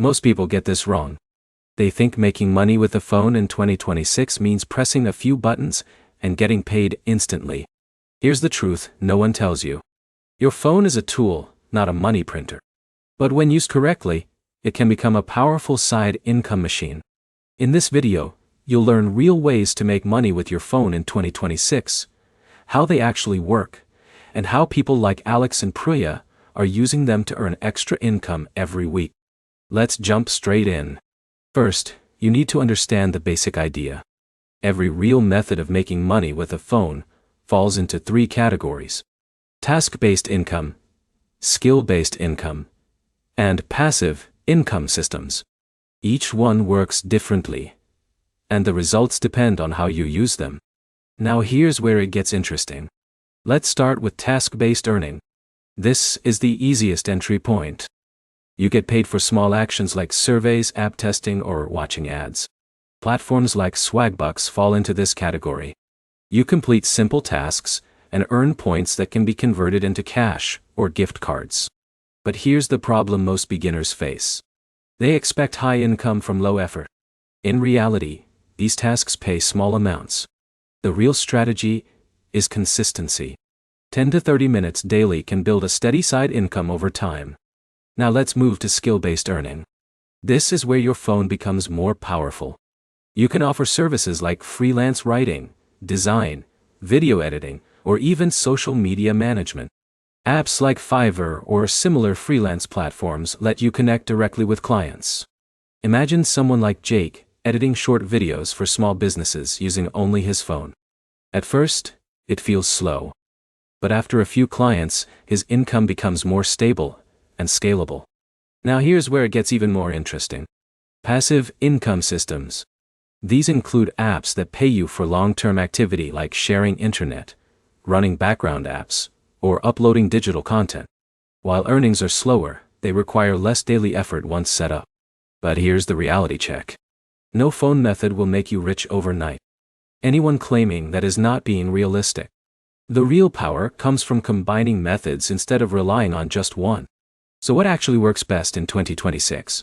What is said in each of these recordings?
Most people get this wrong. They think making money with a phone in 2026 means pressing a few buttons and getting paid instantly. Here's the truth no one tells you. Your phone is a tool, not a money printer. But when used correctly, it can become a powerful side income machine. In this video, you'll learn real ways to make money with your phone in 2026, how they actually work, and how people like Alex and Priya are using them to earn extra income every week. Let's jump straight in. First, you need to understand the basic idea. Every real method of making money with a phone falls into three categories: task-based income, skill-based income, and passive income systems. Each one works differently, and the results depend on how you use them. Now here's where it gets interesting. Let's start with task-based earning. This is the easiest entry point. You get paid for small actions like surveys, app testing, or watching ads. Platforms like Swagbucks fall into this category. You complete simple tasks and earn points that can be converted into cash or gift cards. But here's the problem most beginners face. They expect high income from low effort. In reality, these tasks pay small amounts. The real strategy is consistency. 10 to 30 minutes daily can build a steady side income over time. Now let's move to skill-based earning. This is where your phone becomes more powerful. You can offer services like freelance writing, design, video editing, or even social media management. Apps like Fiverr or similar freelance platforms let you connect directly with clients. Imagine someone like Jake editing short videos for small businesses using only his phone. At first, it feels slow. But after a few clients, his income becomes more stable and scalable. Now here's where it gets even more interesting. Passive income systems. These include apps that pay you for long-term activity like sharing internet, running background apps, or uploading digital content. While earnings are slower, they require less daily effort once set up. But here's the reality check. No phone method will make you rich overnight. Anyone claiming that is not being realistic. The real power comes from combining methods instead of relying on just one. So what actually works best in 2026?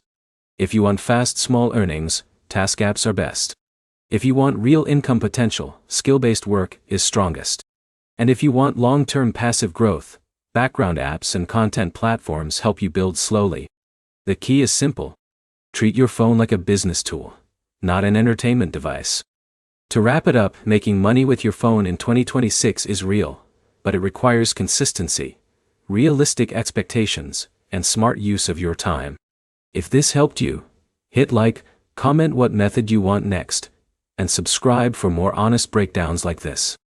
If you want fast, small earnings, task apps are best. If you want real income potential, skill-based work is strongest. And if you want long-term passive growth, background apps and content platforms help you build slowly. The key is simple. Treat your phone like a business tool, not an entertainment device. To wrap it up, making money with your phone in 2026 is real, but it requires consistency, realistic expectations, and smart use of your time. If this helped you, hit like, comment what method you want next, and subscribe for more honest breakdowns like this.